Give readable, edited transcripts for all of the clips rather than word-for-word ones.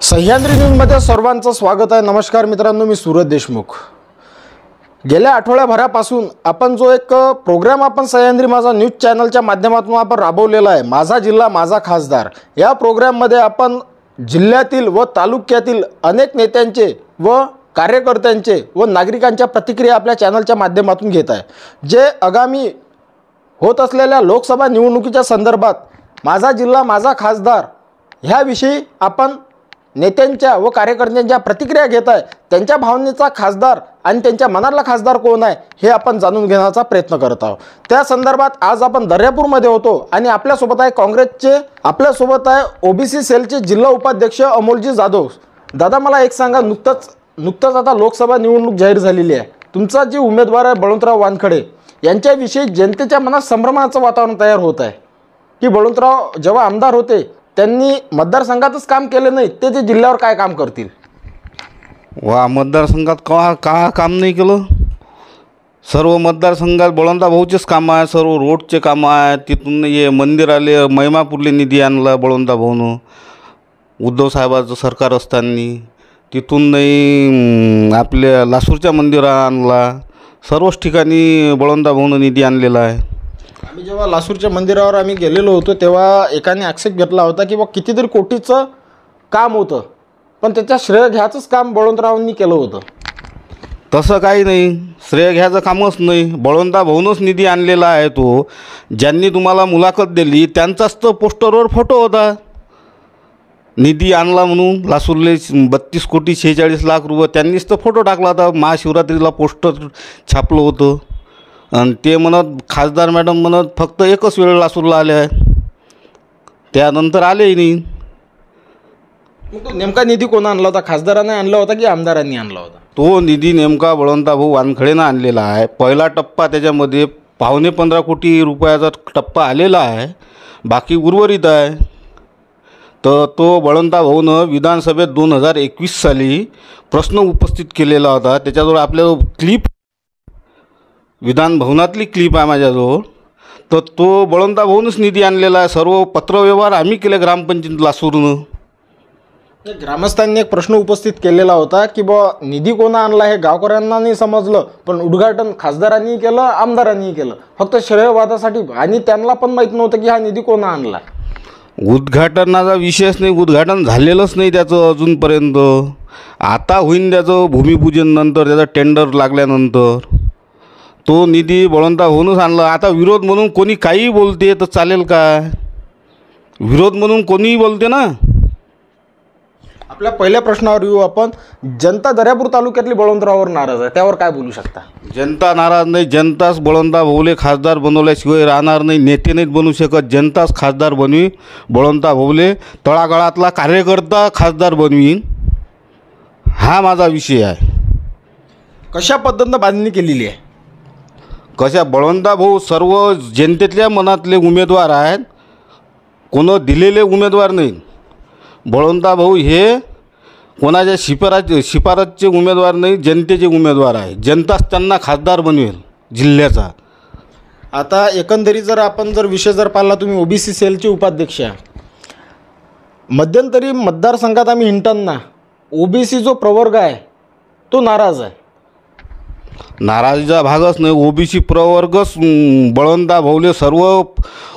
सह्याद्री न्यूजमध्ये सर्वांचं स्वागत आहे। नमस्कार मित्रांनो, मी सूरज देशमुख। गेल्या आठवड्याभरापासून आपण जो एक प्रोग्राम आपण सह्याद्री माझा न्यूज चॅनलच्या माध्यमातून आपण राबवलेला आहे, माझा जिल्हा माझा खासदार, या प्रोग्राममध्ये आपण जिल्ह्यातील व तालुक्यातील अनेक नेत्यांचे व कार्यकर्त्यांचे व नागरिकांच्या प्रतिक्रिया आपल्या चॅनलच्या माध्यमातून घेत आहे। जे आगामी होत असलेल्या लोकसभा निवडणुकीच्या संदर्भात माझा जिल्हा माझा खासदार ह्याविषयी आपण नेत्यांच्या व कार्यकर्त्यांच्या प्रतिक्रिया घेत आहे। त्यांच्या भावनेचा खासदार आणि त्यांच्या मनातला खासदार कोण आहे हे आपण जाणून घेण्याचा प्रयत्न करत आहोत। त्या संदर्भात आज आपण दर्यापूरमध्ये होतो आणि आपल्यासोबत आहे काँग्रेसचे, आपल्यासोबत आहे ओबीसी सेलचे जिल्हा उपाध्यक्ष अमोलजी जाधव। दादा, मला एक सांगा, नुकतंच आता लोकसभा निवडणूक जाहीर झालेली आहे। तुमचा जे उमेदवार आहे बळवंतराव वानखडे यांच्याविषयी जनतेच्या मनात संभ्रमाचं वातावरण तयार होत आहे की बळवंतराव जेव्हा आमदार होते त्यांनी मतदारसंघातच काम केले नाही, ते जिल्ह्यावर काय काम करतील? वा, मतदारसंघात का काम नाही केलं? सर्व मतदारसंघात बळवंतराव भाऊचेच कामं आहे, सर्व रोडचे कामं आहे। तिथून ये मंदिराले महिमापूरले निधी आणला बळवंतराव भाऊनं, उद्धव साहेबाचं सरकार असताना। तिथून नाही आपल्या लासूरच्या मंदिरात आणला। सर्वच ठिकाणी बळवंतराव भाऊनं निधी आणलेला आहे। आम्ही जेव्हा लासूरच्या मंदिरावर आम्ही गेलेलो होतो तेव्हा एकाने आक्षेप घेतला होता की कितीतरी कोटीचं काम होतं, पण त्याच्या श्रेय घ्यायचंच काम बळवंतरावांनी केलं होतं। तसं काही नाही, श्रेय घ्यायचं कामच नाही, बळवंतराव भाऊनच निधी आणलेला आहे। तो ज्यांनी तुम्हाला मुलाखत दिली त्यांचाच तर पोस्टरवर फोटो होता, निधी आणला म्हणून लासूरले 32 कोटी 46 लाख रुपये त्यांनीच तर फोटो टाकला होता। महाशिवरात्रीला पोस्टर छापलं होतं आणि ते म्हणत खासदार मॅडम म्हणत फक्त एकच वेळ लासूरला आले आहे, त्यानंतर आलेही नाही। मग तो नेमका निधी कोण आणला होता? खासदाराने आणला होता की आमदारांनी आणला होता? तो निधी नेमका बळवंतराव भाऊ वानखडेनं आणलेला आहे। पहिला टप्पा त्याच्यामध्ये 15.25 कोटी रुपयाचा टप्पा आलेला आहे, बाकी उर्वरित आहे। तर तो बळवंतराव भाऊनं विधानसभेत 2021 साली प्रश्न उपस्थित केलेला होता। त्याच्याजवळ आपल्याजवळ क्लिप, विधान भवनातली क्लिप आहे माझ्याजवळ। तर तो बळवंतराव भाऊनच निधी आणलेला आहे। सर्व पत्रव्यवहार आम्ही केले ग्रामपंचायत लासूरनं। ग्रामस्थांनी एक प्रश्न उपस्थित केलेला होता की निधी कोणा आणला हे गावकऱ्यांना नाही समजलं, पण उद्घाटन खासदारांनी केलं, आमदारांनी केलं, फक्त श्रेयवादासाठी, आणि त्यांना पण माहीत नव्हतं की हा निधी कोणा आणला। उद्घाटनाचा विषयच नाही, उद्घाटन झालेलंच नाही त्याचं अजूनपर्यंत। आता होईन त्याचं भूमिपूजन नंतर, त्याचं टेंडर लागल्यानंतर। तो निधी बळवंतराव भाऊनच आणला। आता विरोध म्हणून कोणी काहीही बोलते तर चालेल का? विरोध म्हणून कोणीही बोलते ना। आपल्या पहिल्या प्रश्नावर येऊ आपण। जनता दर्यापूर तालुक्यातली बळवंतराववर नाराज आहे, त्यावर काय बोलू शकता? जनता नाराज नाही, जनताच बळवंतराव भाऊले खासदार बनवल्याशिवाय राहणार नाही। नेते नाहीत बनवू शकत, जनताच खासदार बनवी। बळवंतराव भाऊले तळागाळातला कार्यकर्ता खासदार बनवीन, हा माझा विषय आहे। कशा पद्धतीनं बांधणी केलेली आहे? कशा? बळवंतराव भाऊ सर्व जनतेतल्या मनातले उमेदवार आहेत, कोण दिलेले उमेदवार नाहीत। बळवंतराव भाऊ हे कोणाच्या शिफारसचे उमेदवार नाही, जनतेचे उमेदवार आहे। जनताच त्यांना खासदार बनवेल जिल्ह्याचा। आता एकंदरीत जर आपण विषय पाहिला, तुम्ही ओबीसी सेलचे उपाध्यक्ष आहे, मध्यंतरी मतदारसंघात आम्ही हिंडताना ओबीसी जो प्रवर्ग आहे तो नाराज आहे। नाराजीचा भागच नाही, ओबीसी प्रवर्गच बळवंतराव भाऊले सर्व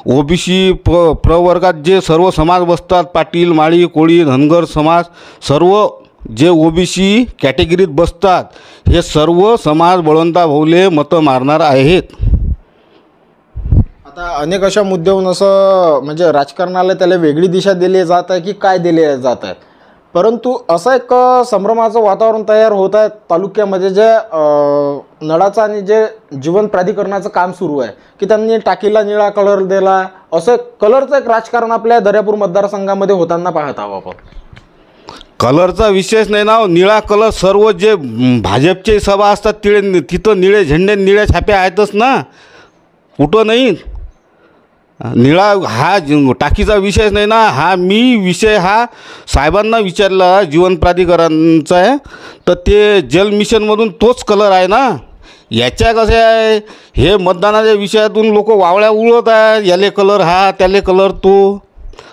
ओबीसी प्रवर्गात जे सर्व समाज बसतात, पाटील, माळी, कोळी, धनगर समाज, सर्व जे ओबीसी कॅटेगरीत बसतात, हे सर्व समाज बळवंतराव भाऊले मतं मारणार आहेत। आता अनेक अशा मुद्द्यावरून असं म्हणजे राजकारणाला त्याला वेगळी दिशा दिली जात आहे की काय दिले जात आहे, परंतु असं एक संभ्रमाचं वातावरण तयार होत आहे तालुक्यामध्ये। जे नळाचं आणि जे जीवन प्राधिकरणाचं काम सुरू आहे की त्यांनी टाकीला निळा कलर दिला, असं कलरचं एक राजकारण आपल्या दर्यापूर मतदारसंघामध्ये होताना पाहत आहोत आपण। कलरचा विषयच नाही ना, निळा कलर सर्व जे भाजपचे सभा असतात तिथं निळे झेंडे, निळ्या छाप्या आहेतच ना, कुठं नाही। निळा हा टाकीचा विषयच नाही ना, हा विषय हा साहेबांना विचारला, जीवन प्राधिकरणाचा आहे, तर ते जल मिशनमधून तोच कलर आहे ना। याच्या कसं आहे, हे मतदानाच्या विषयातून लोक वावळ्या उडवत आहेत, याले कलर हा त्याले कलर तो,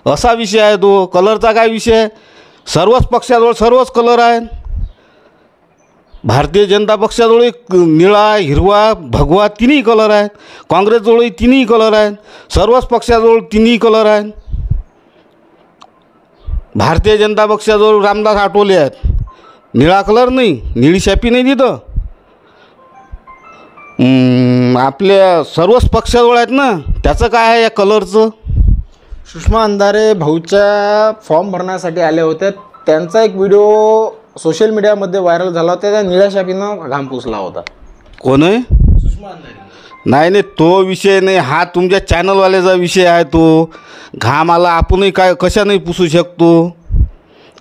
असा विषय आहे तो। कलरचा काय विषय? सर्वच पक्षाजवळ सर्वच कलर आहेत. भारतीय जनता पक्षाजवळ एक निळा, हिरवा, भगवा तिन्ही कलर आहेत. काँग्रेसजवळही तिन्ही कलर आहेत. सर्वच पक्षाजवळ तिन्ही कलर आहेत. भारतीय जनता पक्षाजवळ रामदास आठवले आहेत. निळा कलर नाही, निळी शापी नाही तिथं. आपल्या सर्वच पक्षाजवळ आहेत ना, त्याचं काय आहे या कलरचं. सुषमा अंधारे भाऊच्या फॉर्म भरण्यासाठी आले होते. त्यांचा एक व्हिडिओ सोशल मीडियामध्ये व्हायरल झाला होता. त्या निळ्या शापीनं घाम पुसला होता. कोण आहे? सुषमा अंधारे. नाही, तो विषय नाही. हा तुमच्या चॅनलवाल्याचा विषय आहे. तो घाम आला आपणही काय कशाने पुसू शकतो,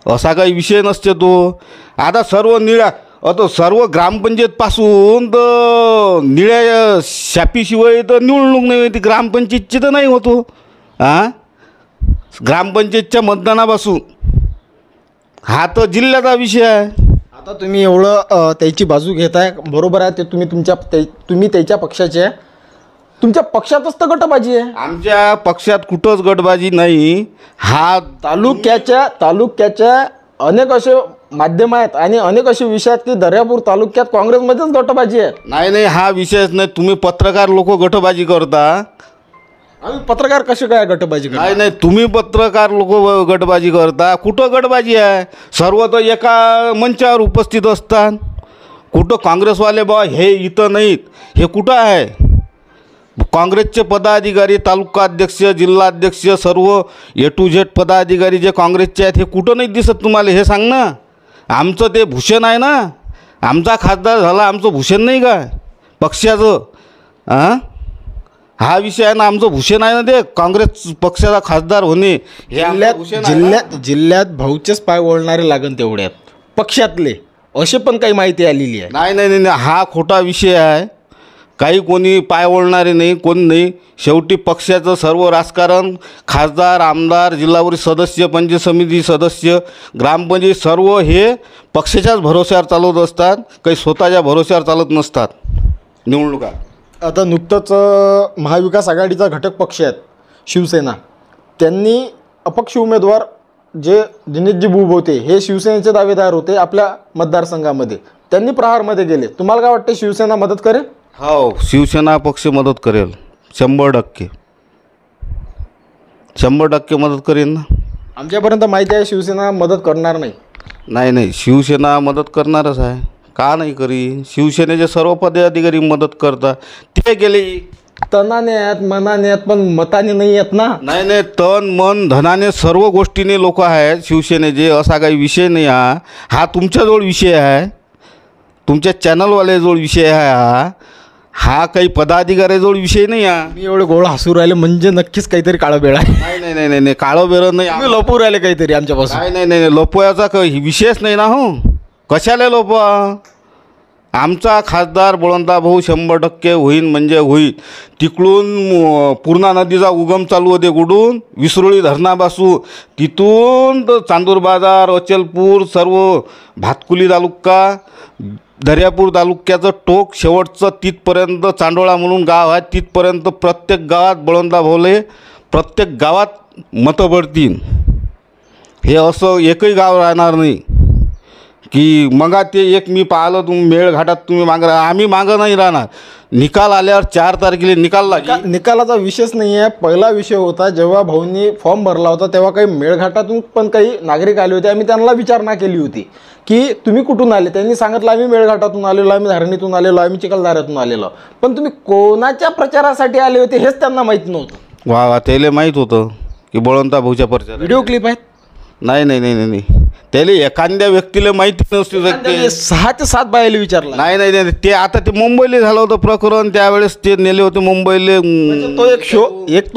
असा काही विषय नसते तो. आता सर्व निळ्या, आता सर्व ग्रामपंचायतपासून तर निळ्या शापीशिवाय तर निवडणूक नाही होती. ग्रामपंचायतची तर नाही होतो. ग्रामपंचायतच्या मतदानापासून हा तर जिल्ह्याचा विषय आहे. आता तुम्ही एवढं त्याची बाजू घेताय, बरोबर आहे. ते तुम्ही त्याच्या पक्षाचे आहे. तुमच्या पक्षातच तर गटबाजी आहे. आमच्या पक्षात कुठंच गटबाजी नाही. हा तालुक्याच्या अनेक असे माध्यम आहेत आणि अनेक असे विषय आहेत की दर्यापूर तालुक्यात काँग्रेसमध्येच गटबाजी आहे. नाही, हा विषयच नाही. तुम्ही पत्रकार लोक गटबाजी करता. आम्ही पत्रकार कसे काय गटबाजी करतो? नाही, तुम्ही पत्रकार लोक गटबाजी करता. कुठं गटबाजी आहे? सर्व तर एका मंचावर उपस्थित असतात. कुठं काँग्रेसवाले बा हे इथं नाहीत, हे कुठं आहे? काँग्रेसचे पदाधिकारी, तालुका अध्यक्ष, जिल्हा अध्यक्ष, सर्व A to Z पदाधिकारी जे काँग्रेसचे आहेत, हे कुठं नाही दिसत तुम्हाला? हे सांग ना. आमचं ते भूषण आहे ना, आमचा खासदार झाला, आमचं भूषण नाही काय पक्षाचं? हा विषय आहे ना, आमचं भूषण आहे ना ते काँग्रेस पक्षाचा खासदार होणे. हे आमचं भूषण आहे ना. जिल्ह्यात भाऊचेच पाय ओढणारे लागन तेवढ्यात पक्षातले असे पण काही माहिती आलेली आहे. नाही, हा खोटा विषय आहे. काही कोणी पाय ओढणारे नाही, कोण नाही. शेवटी पक्षाचं सर्व राजकारण, खासदार, आमदार, जिल्हा परिषद सदस्य, पंचायत समिती सदस्य, ग्रामपंचायत सर्व हे पक्षाच्याच भरोश्यावर चालवत असतात. काही स्वतःच्या भरोश्यावर चालत नसतात निवडणुका. आता नुकतंच महाविकास आघाडीचा घटक पक्ष आहेत शिवसेना, त्यांनी अपक्ष उमेदवार जे दिनेशजी बुब होते, हे शिवसेनेचे दावेदार होते आपल्या मतदारसंघामध्ये. त्यांनी प्रहारमध्ये गेले. तुम्हाला काय वाटते, शिवसेना मदत करेल? हो, शिवसेना पक्ष मदत करेल. 100% मदत करेल ना. आमच्यापर्यंत माहिती आहे शिवसेना मदत करणार नाही. नाही, शिवसेना मदत करणारच आहे. का नाही करी? शिवसेनेचे सर्व पदाधिकारी मदत करतात. ते गेले तनाने आहेत, मनाने आहेत, पण मताने नाही आहेत ना. नाही, तन मन धनाने सर्व गोष्टीने लोक आहेत शिवसेनेचे. असा काही विषय नाही. हा तुमच्याजवळ विषय आहे, तुमच्या चॅनलवाल्याजवळ विषय आहे. हा काही पदाधिकाऱ्याजवळ विषय नाही. मी एवढे गोळ हसू राहिले म्हणजे नक्कीच काहीतरी काळं बेळ आहे. नाही, काळं बेरं नाही. तुम्ही लपू राहिले काहीतरी आमच्यापासून. नाही, लोपवायचा काही विषयच नाही ना. हो, कशाला लोपवा? आमचा खासदार बळवंता भाऊ 100% होईल म्हणजे होईल. तिकडून पूर्णा नदीचा उगम चालू होते कुठून? विसरोळी धरणापासून, तिथून तर चांदूर बाजार, अचलपूर, सर्व भातकुली तालुका, दर्यापूर तालुक्याचं टोक शेवटचं तिथपर्यंत चांडोळा म्हणून गाव आहे. तिथपर्यंत प्रत्येक गावात बळवंता भाऊले प्रत्येक गावात मतं पडतील. हे असं एकही गाव राहणार नाही की मग ते एक मी पाहिलं तुम्ही मेळघाटात तुम्ही मागं आम्ही मागं नाही राहणार. निकाल आल्यावर 4 तारखेला निकाल लागेल. निकालाचा विषयच नाही आहे. पहिला विषय होता जेव्हा भाऊंनी फॉर्म भरला होता तेव्हा काही मेळघाटातून पण काही नागरिक आले होते. आम्ही त्यांना विचारणा केली होती की तुम्ही कुठून आले. त्यांनी सांगितलं आम्ही मेळघाटातून आलेलो, आम्ही धारणीतून आलेलो, आम्ही चिखलदऱ्यातून आलेलो. पण तुम्ही कोणाच्या प्रचारासाठी आले होते हेच त्यांना माहीत नव्हतं. वा, त्याला माहीत होतं की बळवंता भाऊच्या प्रचार. व्हिडिओ क्लिप आहेत. नाही, त्याला एखाद्या व्यक्तीला माहिती नसते शकते. 6 ते 7 बायाला विचारलं. नाही, ते आता ते मुंबईला झालं होतं प्रकरण. त्यावेळेस ते नेले होते मुंबईला. तो एक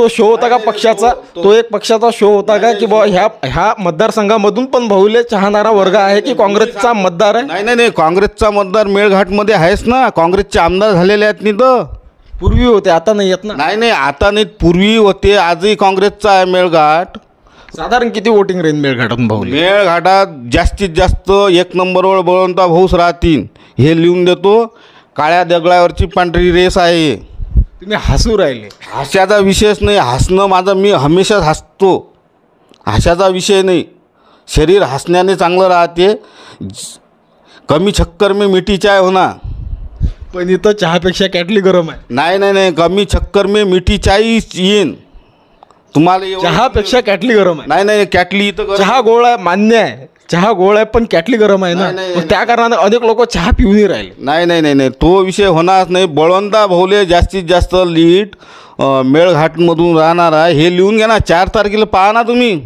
शो होता का पक्षाचा? तो एक पक्षाचा शो होता का की बाबा ह्या मतदारसंघामधून पण भाऊले चाहणारा वर्ग आहे की काँग्रेसचा मतदार आहे? नाही, काँग्रेसचा मतदार मेळघाटमध्ये आहेच ना. काँग्रेसचे आमदार झालेले आहेत नाही तर. पूर्वी होते, आता नाही आहेत ना. नाही, आता नाही, पूर्वी होते. आजही काँग्रेसचा आहे मेळघाट. साधारण किती वोटिंग रेंज मेळघाटातून भाऊ? मेळघाटात जास्तीत जास्त 1 नंबरवर बळवंता भाऊच राहतील हे लिहून देतो. काळ्या दगडावरची पांढरी रेस आहे. तुम्ही हसू राहिले. हास्याचा विषयच नाही. हसणं माझं, मी हमेशाच हसतो. हास्याचा विषय नाही. शरीर हसण्याने चांगलं राहते. कमी शक्कर में मिठी चाय होना. पण इथं चहापेक्षा कॅटली गरम आहे. नाही नाही नाही, कमी शक्कर में मिठी चाय येईन तुम्हाला. चहापेक्षा कॅटली गरम आहे. नाही नाही, कॅटली इथं चहा गोळ आहे, मान्य आहे, चहा गोळ आहे, पण कॅटली गरम आहे ना. नाही, नाही, मग त्या कारणाने अनेक लोक चहा पिऊनही राहिले. नाही नाही नाही नाही, तो विषय होणारच नाही. बळवंता भाऊले जास्तीत जास्त लीड मेळघाटमधून राहणार आहे हे लिहून घ्या ना. 4 तारखेला पहा ना तुम्ही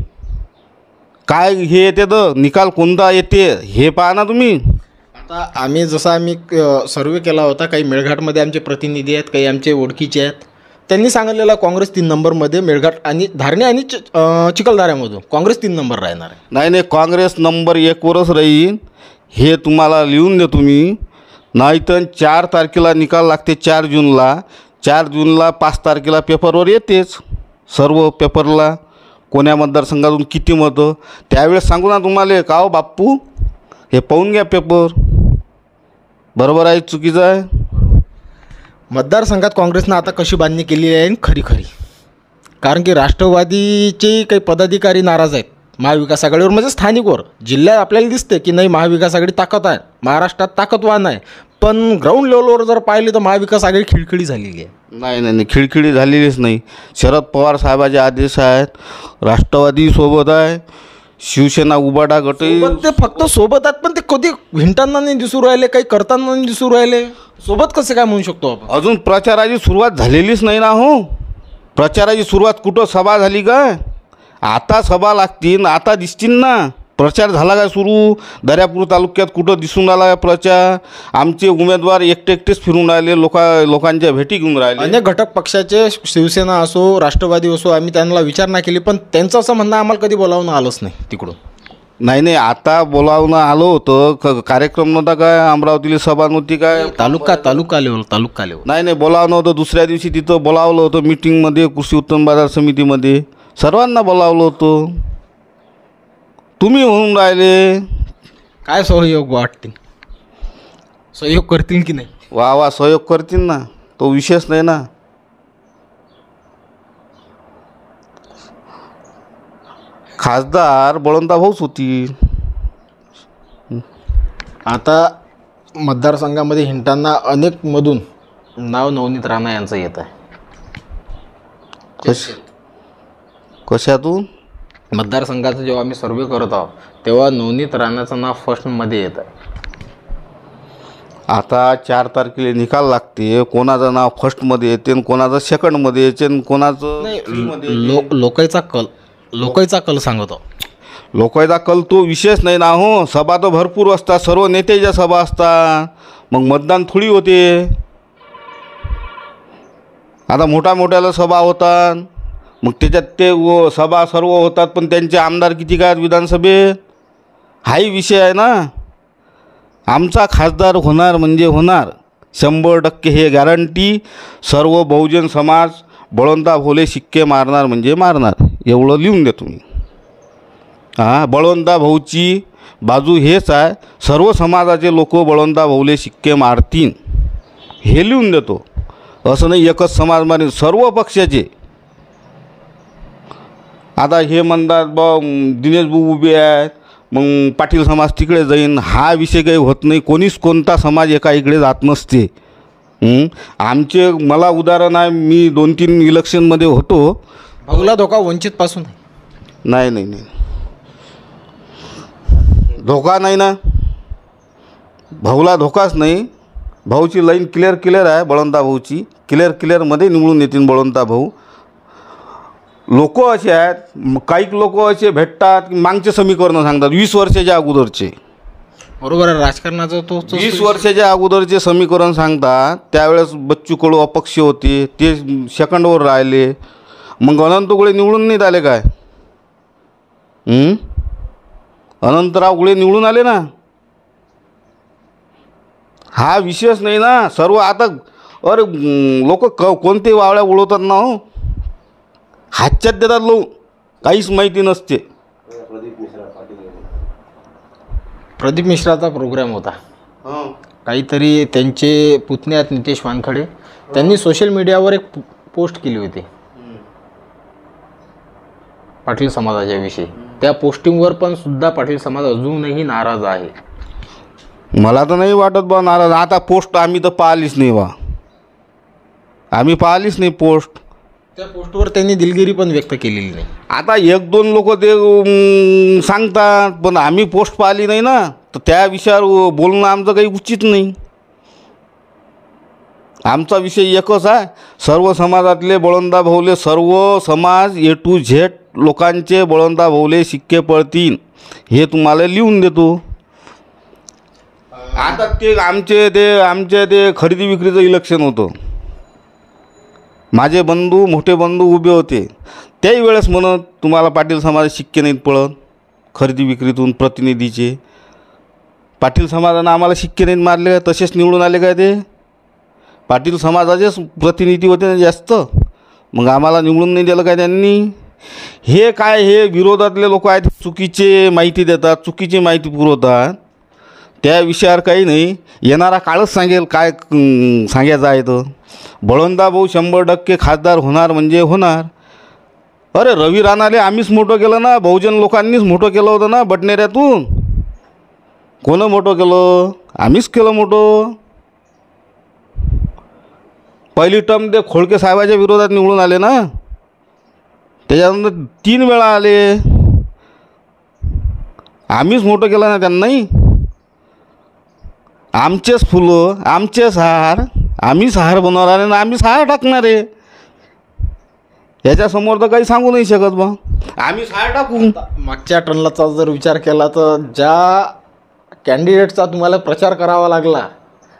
काय हे येते, तर निकाल कोणता येते हे पहा ना तुम्ही. आता आम्ही सर्वे केला होता, काही मेळघाटमध्ये आमचे प्रतिनिधी आहेत, काही आमचे ओळखीचे आहेत. त्यांनी सांगितलेलं काँग्रेस 3 नंबरमध्ये, मेळघाट आणि धारणे आणि चिखलदऱ्यामधून काँग्रेस 3 नंबर राहणार आहे. नाही नाही, काँग्रेस नंबर 1वरच राहील हे तुम्हाला लिहून देतो मी. नाहीतर 4 तारखेला निकाल लागते, 4 जूनला. 4 जूनला 5 तारखेला पेपरवर येतेच सर्व पेपरला कोण्या मतदारसंघातून किती मतं. त्यावेळेस सांगू ना तुम्हाला का हो बाप्पू हे पाहून घ्या पेपर. बरोबर आहे चुकीचं आहे. मतदारसंघात काँग्रेसनं आता कशी बांधणी केली आहे खरी कारण की राष्ट्रवादीचे काही पदाधिकारी नाराज आहेत महाविकास आघाडीवर, म्हणजे स्थानिकवर. जिल्ह्यात आपल्याला दिसते की नाही महाविकास आघाडी ताकद आहे, महाराष्ट्रात ताकदवान आहे, पण ग्राउंड लेवलवर जर पाहिले तर महाविकास आघाडी खिळखिळी झालेली आहे. नाही नाही नाही, खिळखिळी झालेलीच नाही. शरद पवार साहेबाचे आदेश आहेत, राष्ट्रवादी सोबत आहे, शिवसेना उबाटा गट ते फक्त सोबत आहेत, पण ते कधी हिंडताना नाही दिसू राहिले, काही करताना नाही दिसू राहिले. सोबत कसं काय म्हणू शकतो आपण? अजून प्रचाराची सुरुवात झालेलीच नाही ना हो. प्रचाराची सुरुवात कुठं सभा झाली का? आता सभा लागतील, आता दिसतील ना. प्रचार झाला काय सुरू? दर्यापूर तालुक्यात कुठं दिसून राहिला काय प्रचार? आमचे उमेदवार एकटेच फिरून राहिले, लोकांच्या भेटी घेऊन राहिले. अनेक घटक पक्षाचे, शिवसेना असो, राष्ट्रवादी असो, आम्ही त्यांना विचारणा केली, पण त्यांचं असं म्हणणं आम्हाला कधी बोलावणं आलंच नाही तिकडून. नाही नाही, आता बोलावणं आलो होतं. कार्यक्रम नव्हता काय? अमरावतीला सभा नव्हती काय? तालुका लेवल. नाही नाही, बोलावणं होतं. दुसऱ्या दिवशी तिथं बोलावलं होतं मीटिंगमध्ये, कृषी उत्पन्न बाजार समितीमध्ये सर्वांना बोलावलं होतं. तुम्ही म्हणून राहिले काय सहयोग वाटतील, सहयोग करतील की नाही? वा वा, सहयोग करतील ना, तो विषयच नाही ना. खासदार बळवंता भाऊच होती. आता मतदारसंघामध्ये हिंडताना अनेक मधून नाव नवनीत राणा यांचं येत आहे. कशातून? मतदारसंघाचा जेव्हा आम्ही सर्वे करत आहोत तेव्हा नवनीत राणाचं नाव फर्स्टमध्ये येत आहे. आता 4 तारखेला निकाल लागते, कोणाचं नाव फर्स्टमध्ये येते, कोणाचं सेकंडमध्ये येते, कोणाचं लोकांचा कल सांगतो. लोकांचा कल तो विषयच नाही ना हो. सभा तर भरपूर असतात, सर्व नेत्याच्या सभा असतात, मग मतदान थोडी होते. आता मोठ्याला सभा होतात, मग त्याच्यात ते सभा सर्व होतात, पण त्यांचे आमदार किती काय विधानसभेत हाही विषय आहे ना. आमचा खासदार होणार म्हणजे होणार 100% हे गॅरंटी. सर्व बहुजन समाज बळवंता भोले शिक्के मारणार म्हणजे मारणार, एवढं लिहून देतो मी. बळवंता भाऊची बाजू हेच आहे, सर्व समाजाचे लोक बळवंता भाऊले शिक्के मारतील हे लिहून देतो. असं नाही एकच समाज मारेल, सर्व पक्षाचे. आता हे म्हणतात दिनेश भाऊ उभे आहेत, मग पाटील समाज तिकडे जाईन, हा विषय काही होत नाही. कोणता समाज एका इकडे जात नसते. मला उदाहरण आहे, मी 2-3 इलेक्शनमध्ये होतो. भाऊला धोका वंचितपासून नाही नाही नाही, धोका नाही ना. भाऊला धोकाच नाही. भाऊची लाईन क्लिअर आहे, बळवंता भाऊची क्लिअरमध्ये निवडून येतील बळवंता भाऊ. लोक असे आहेत, काही लोक असे भेटतात मागचे समीकरण सांगतात 20 वर्षाच्या अगोदरचे. बरोबर आहे, राजकारणाचं तो 20 वर्षाच्या अगोदरचे समीकरण सांगतात. त्यावेळेस बच्चू कडू अपक्ष होते, ते सेकंडवर राहिले. मग अनंत गुळे निवडून नाही आले काय? अनंतराव गुळे निवडून आले ना. हा विषयच नाही ना. सर्व आता लोक कोणते वावळ्या उडवतात ना हो, हातच्यात देतात लोक, काहीच माहिती नसते. प्रदीप मिश्राचा प्रोग्राम होता काहीतरी, त्यांचे पुतणे आहेत नितेश वानखडे, त्यांनी सोशल मीडियावर एक पोस्ट केली होती पाटील समाजाच्या विषयी. त्या पोस्टिंगवर पण सुद्धा पाटील समाज अजूनही नाराज आहे. मला तर नाही वाटत बा नाराज. आता पोस्ट आम्ही तर पाहिलीच नाही बा, आम्ही पाहिलीच नाही पोस्ट. त्या पोस्टवर त्यांनी दिलगिरी पण व्यक्त केलेली नाही. आता एक दोन लोक ते सांगतात, पण आम्ही पोस्ट पाहिली नाही ना, तर त्या विषयावर बोलणं आमचं काही उचित नाही. आमचा विषय एकच आहे, सर्व समाजातले बळवंतदादा भाऊले, सर्व समाज A to Z लोकांचे बळवंतदादा भाऊले शिक्के पडतील हे तुम्हाला लिहून देतो. आता ते आमचे ते खरेदी विक्रीचं इलेक्शन होतं. माझे बंधू, मोठे बंधू उभे होते. त्याही वेळेस म्हणत तुम्हाला पाटील समाज शिक्के नाहीत पडत खरेदी विक्रीतून प्रतिनिधीचे. पाटील समाजानं आम्हाला शिक्के नाहीत मारले, तसेच निवडून आले काय ते? पाटील समाजाचेच प्रतिनिधी होते ना जास्त, मग आम्हाला निवडून नाही दिलं काय त्यांनी? हे काय, हे विरोधातले लोक आहेत, चुकीचे माहिती देतात, चुकीची माहिती पुरवतात. त्या विषयावर काही नाही, येणारा काळच सांगेल काय सांगायचं आहे. तर बळवंतदादा भाऊ 100% खासदार होणार म्हणजे होणार. अरे रवी राणाले आम्हीच मोठं केलं ना, बहुजन लोकांनीच मोठं केलं होतं ना बडनेऱ्यातून. कोणं मोठं केलं? आम्हीच केलं मोठं. पहिली टर्म ते खोडके साहेबाच्या विरोधात निवडून आले ना, त्याच्यानंतर 3 वेळा आले. आम्हीच मोठं केलं ना त्यांनाही. आमचेच फुलं, आमचेच हार, आम्हीच हार बनवणार आहे ना आम्हीच हार टाकणार आहे. याच्यासमोर तर काही सांगू नाही शकत बा, आम्हीच हार टाकू. मागच्या टर्नलाचा जर विचार केला तर ज्या कॅन्डिडेटचा तुम्हाला प्रचार करावा लागला,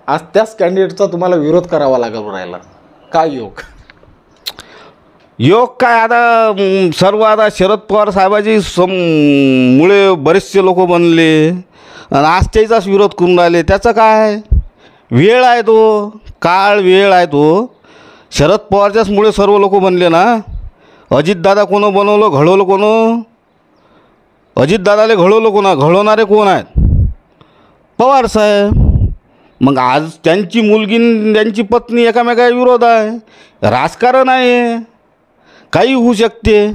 आज त्याच कॅन्डिडेटचा तुम्हाला विरोध करावा लागत राहिला. काय योग? योग काय, आता सर्व आता शरद पवार साहेबाची मुळे बरेचसे लोक बनले आणि आज त्याचाच विरोध करून राहिले. त्याचं काय, वेळ आहे तो, काळ वेळ आहे तो. शरद पवारच्याच मुळे सर्व लोक बनले ना. अजितदादा कोण बनवलं, घडवलं कोण? अजितदादाले घडवलं कोण? घडवणारे कोण आहेत? पवार साहेब. मग आज त्यांची मुलगी आणि त्यांची पत्नी एकामेका विरोध आहे. राजकारण आहे, काही होऊ शकते.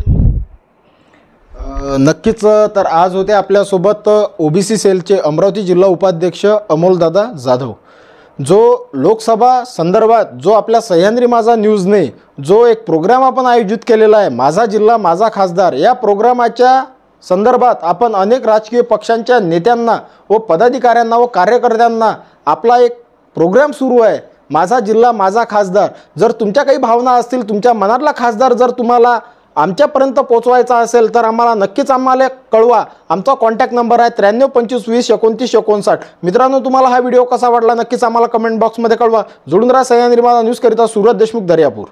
नक्कीच. तर आज होते आपल्यासोबत OBC सेलचे अमरावती जिल्हा उपाध्यक्ष अमोलदादा जाधव. जो लोकसभा संदर्भात जो आपल्या सह्याद्री माझा न्यूजने जो एक प्रोग्राम आपण आयोजित केलेला आहे, माझा जिल्हा माझा खासदार, या प्रोग्रामाच्या संदर्भात आपण अनेक राजकीय पक्षांच्या नेत्यांना व पदाधिकाऱ्यांना व कार्यकर्त्यांना आपला एक प्रोग्राम सुरू आहे, माझा जिल्हा माझा खासदार. जर तुमच्या काही भावना असतील, तुमच्या मनातला खासदार जर तुम्हाला आमच्यापर्यंत पोचवायचा असेल तर आम्हाला नक्कीच कळवा. आमचा कॉन्टॅक्ट नंबर आहे 93 25 20 29 59. मित्रांनो, तुम्हाला हा व्हिडिओ कसा वाटला नक्कीच आम्हाला कमेंट बॉक्समध्ये कळवा. जोडून राहा सह्याद्री माझा न्यूजकरिता. सूरज देशमुख, दर्यापूर.